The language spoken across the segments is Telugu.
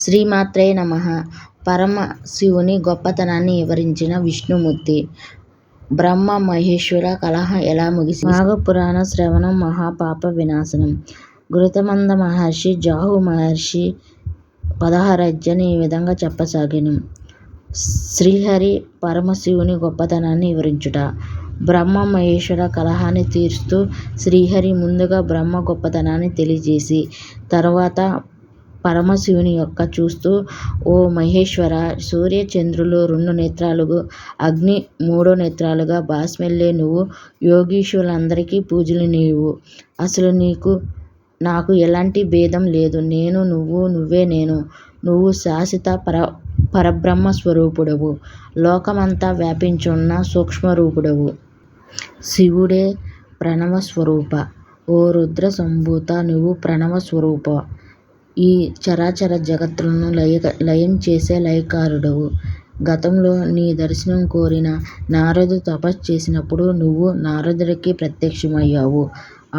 శ్రీమాత్రే నమః. పరమశివుని గొప్పతనాన్ని వివరించిన విష్ణుమూర్తి. బ్రహ్మ మహేశ్వర కలహం ఎలా ముగిసింది? మాఘపురాణ శ్రవణం మహాపాప వినాశనం. గృతమంద మహర్షి జాహు మహర్షి 16 అధ్యాయం ఈ విధంగా చెప్పసాగెను. శ్రీహరి పరమశివుని గొప్పతనాన్ని వివరించుట. బ్రహ్మ మహేశ్వర కలహాన్ని తీరుస్తూ శ్రీహరి ముందుగా బ్రహ్మ గొప్పతనాన్ని తెలియజేసి తరువాత పరమశివుని యొక్క చూస్తూ, ఓ మహేశ్వర, సూర్య చంద్రులు 2 నేత్రాలుగా, అగ్ని 3 నేత్రాలుగా భాస్మెల్లే నువ్వు యోగీశ్వరులందరికీ పూజనీయువు. అసలు నీకు నాకు ఎలాంటి భేదం లేదు. నేను నువ్వు, నువ్వే నేను. నువ్వు శాశ్వత పరబ్రహ్మ స్వరూపుడవు. లోకమంతా వ్యాపించున్న సూక్ష్మరూపుడవు. శివుడే ప్రణవ స్వరూప. ఓ రుద్ర సంభూత, నువ్వు ప్రణవ స్వరూప. ఈ చరాచర జగత్తులను లయం చేసే లయకారుడవు. గతంలో నీ దర్శనం కోరిన నారదుడు తపస్సు చేసినప్పుడు నువ్వు నారదుడికి ప్రత్యక్షమయ్యావు.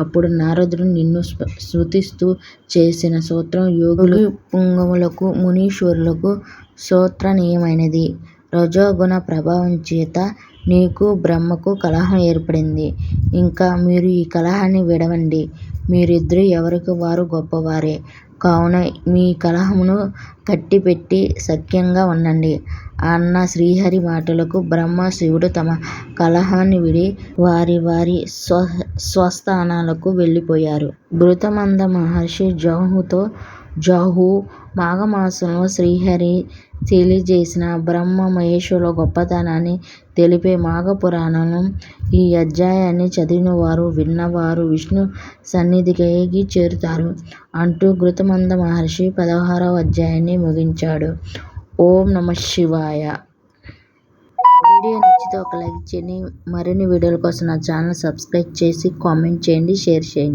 అప్పుడు నారదుడు నిన్ను స్తుతిస్తూ చేసిన స్తోత్రం యోగులు పుంగవులకు మునీశ్వరులకు స్తోత్రనీయమైనది. రజోగుణ ప్రభావం చేత నీకు బ్రహ్మకు కలహం ఏర్పడింది. ఇంకా మీరు ఈ కలహాన్ని విడవండి. మీరిద్దరూ ఎవరికి వారు గొప్పవారే. కావున మీ కలహమును కట్టిపెట్టి సఖ్యంగా ఉండండి అన్న శ్రీహరి మాటలకు బ్రహ్మ శివుడు తమ కలహాన్ని విడి వారి వారి స్వస్థానాలకు వెళ్ళిపోయారు. గృతమంద మహర్షి జాహుతో జాహు మాఘమాసంలో శ్రీహరి తెలియజేసిన బ్రహ్మ మహేశ్వరుల గొప్పతనాన్ని తెలిపే మాఘపురాణం. ఈ అధ్యాయాన్ని చదివినవారు విన్నవారు విష్ణు సన్నిధికి చేరుతారు అంటూ గృతమంద మహర్షి 16వ అధ్యాయాన్ని ముగించాడు. ఓం నమఃశివాయ. వీడియో నచ్చితే ఒక లైక్ చేయండి. మరిన్ని వీడియోల కోసం నా ఛానల్ సబ్స్క్రైబ్ చేసి కామెంట్ చేయండి, షేర్ చేయండి.